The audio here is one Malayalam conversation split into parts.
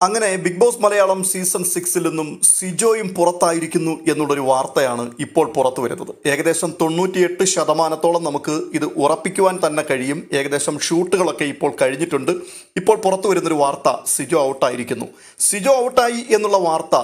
അങ്ങനെ ബിഗ് ബോസ് മലയാളം സീസൺ 6 നിന്നും സിജോയും പുറത്തായിരിക്കുന്നു എന്നുള്ളൊരു വാർത്തയാണ് ഇപ്പോൾ പുറത്തു വരുന്നത്. ഏകദേശം 98% നമുക്ക് ഇത് ഉറപ്പിക്കുവാൻ തന്നെ കഴിയും. ഏകദേശം ഷൂട്ടുകളൊക്കെ ഇപ്പോൾ കഴിഞ്ഞിട്ടുണ്ട്. ഇപ്പോൾ പുറത്തു വരുന്നൊരു വാർത്ത സിജോ ഔട്ടായിരിക്കുന്നു. സിജോ ഔട്ടായി എന്നുള്ള വാർത്ത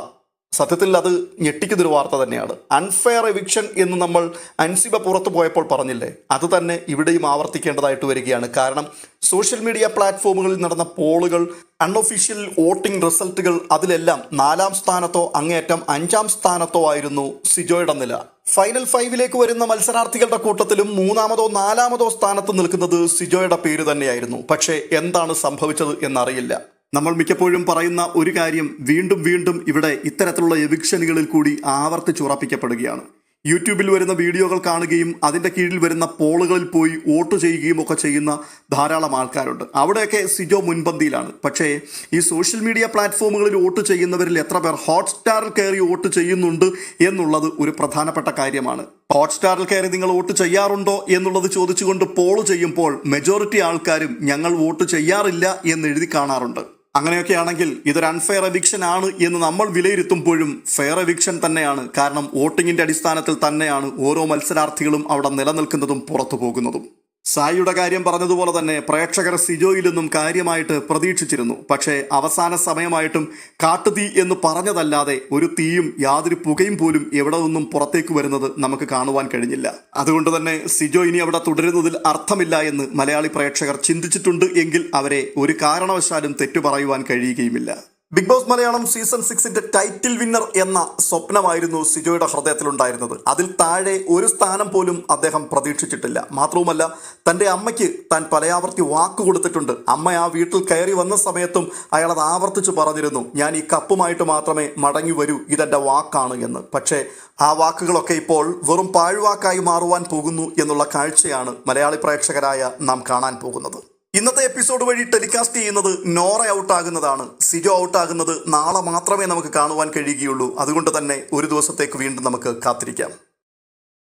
സത്യത്തിൽ അത് ഞെട്ടിക്കുന്നൊരു വാർത്ത തന്നെയാണ്. അൺഫെയർ എവിക്ഷൻ എന്ന് നമ്മൾ അൻസിബ പുറത്തു പോയപ്പോൾ പറഞ്ഞില്ലേ, അത് തന്നെ ഇവിടെയും ആവർത്തിക്കേണ്ടതായിട്ട് വരികയാണ്. കാരണം സോഷ്യൽ മീഡിയ പ്ലാറ്റ്ഫോമുകളിൽ നടന്ന പോളുകൾ, അൺഒഫീഷ്യൽ വോട്ടിംഗ് റിസൾട്ടുകൾ, അതിലെല്ലാം 4-ാം സ്ഥാനത്തോ അങ്ങേയറ്റം 5-ാം സ്ഥാനത്തോ ആയിരുന്നു സിജോയുടെ നില. ഫൈനൽ 5 വരുന്ന മത്സരാർത്ഥികളുടെ കൂട്ടത്തിലും 3-മതോ 4-മതോ സ്ഥാനത്ത് നിൽക്കുന്നത് സിജോയുടെ പേര് തന്നെയായിരുന്നു. പക്ഷേ എന്താണ് സംഭവിച്ചത് എന്നറിയില്ല. നമ്മൾ മിക്കപ്പോഴും പറയുന്ന ഒരു കാര്യം വീണ്ടും വീണ്ടും ഇവിടെ ഇത്തരത്തിലുള്ള എവിക്ഷനുകളിൽ കൂടി ആവർത്തിച്ചുറപ്പിക്കപ്പെടുകയാണ്. യൂട്യൂബിൽ വരുന്ന വീഡിയോകൾ കാണുകയും അതിൻ്റെ കീഴിൽ വരുന്ന പോളുകളിൽ പോയി വോട്ട് ചെയ്യുകയും ഒക്കെ ചെയ്യുന്ന ധാരാളം ആൾക്കാരുണ്ട്. അവിടെയൊക്കെ സിജോ മുൻപന്തിയിലാണ്. പക്ഷേ ഈ സോഷ്യൽ മീഡിയ പ്ലാറ്റ്ഫോമുകളിൽ വോട്ട് ചെയ്യുന്നവരിൽ എത്ര പേർ ഹോട്ട്സ്റ്റാറിൽ കയറി വോട്ട് ചെയ്യുന്നുണ്ട് എന്നുള്ളത് ഒരു പ്രധാനപ്പെട്ട കാര്യമാണ്. ഹോട്ട്സ്റ്റാറിൽ കയറി നിങ്ങൾ വോട്ട് ചെയ്യാറുണ്ടോ എന്നുള്ളത് ചോദിച്ചുകൊണ്ട് പോള് ചെയ്യുമ്പോൾ മെജോറിറ്റി ആൾക്കാരും ഞങ്ങൾ വോട്ട് ചെയ്യാറില്ല എന്ന് എഴുതി കാണാറുണ്ട്. അങ്ങനെയൊക്കെയാണെങ്കിൽ ഇതൊരു അൺഫെയർ എവിക്ഷൻ ആണ് എന്ന് നമ്മൾ വിലയിരുത്തുമ്പോഴും ഫെയർ എവിക്ഷൻ തന്നെയാണ്. കാരണം വോട്ടിങ്ങിന്റെ അടിസ്ഥാനത്തിൽ തന്നെയാണ് ഓരോ മത്സരാർത്ഥികളും അവിടെ നിലനിൽക്കുന്നതും പുറത്തു പോകുന്നതും. സായിയുടെ കാര്യം പറഞ്ഞതുപോലെ തന്നെ പ്രേക്ഷകർ സിജോയിൽ നിന്നും കാര്യമായിട്ട് പ്രതീക്ഷിച്ചിരുന്നു. പക്ഷേ അവസാന സമയമായിട്ടും കാട്ടുതീ എന്ന് പറഞ്ഞതല്ലാതെ ഒരു തീയും യാതൊരു പുകയും പോലും എവിടെ നിന്നും പുറത്തേക്ക് വരുന്നത് നമുക്ക് കാണുവാൻ കഴിഞ്ഞില്ല. അതുകൊണ്ട് തന്നെ സിജോ ഇനി അവിടെ തുടരുന്നതിൽ അർത്ഥമില്ല എന്ന് മലയാളി പ്രേക്ഷകർ ചിന്തിച്ചിട്ടുണ്ട് എങ്കിൽ അവരെ ഒരു കാരണവശാലും തെറ്റു പറയുവാൻ കഴിയുകയുമില്ല. Big boss Malayalam season 6 title winner എന്ന സ്വപ്നമായിരുന്നു സിജോയുടെ ഹൃദയത്തിലുണ്ടായിരുന്നത്. അതിൽ താഴെ ഒരു സ്ഥാനം പോലും അദ്ദേഹം പ്രതീക്ഷിച്ചിട്ടില്ല. മാത്രവുമല്ല, തൻ്റെ അമ്മയ്ക്ക് താൻ പലയാവർത്തി വാക്ക് കൊടുത്തിട്ടുണ്ട്. അമ്മ ആ വീട്ടിൽ കയറി വന്ന സമയത്തും അയാൾ അത് ആവർത്തിച്ച് പറഞ്ഞിരുന്നു, ഞാൻ ഈ കപ്പുമായിട്ട് മാത്രമേ മടങ്ങി വരൂ, ഇതെൻ്റെ വാക്കാണ് എന്ന്. പക്ഷേ ആ വാക്കുകളൊക്കെ ഇപ്പോൾ വെറും പാഴ്വാക്കായി മാറുവാൻ പോകുന്നു എന്നുള്ള കാഴ്ചയാണ് മലയാളി പ്രേക്ഷകരായ നാം കാണാൻ പോകുന്നത്. ഇന്നത്തെ എപ്പിസോഡ് വഴി ടെലികാസ്റ്റ് ചെയ്യുന്നത് നോറ ഔട്ടാകുന്നതാണ്. സിജോ ഔട്ടാകുന്നത് നാളെ മാത്രമേ നമുക്ക് കാണുവാൻ കഴിയുകയുള്ളൂ. അതുകൊണ്ട് തന്നെ ഒരു ദിവസത്തേക്ക് വീണ്ടും നമുക്ക് കാത്തിരിക്കാം.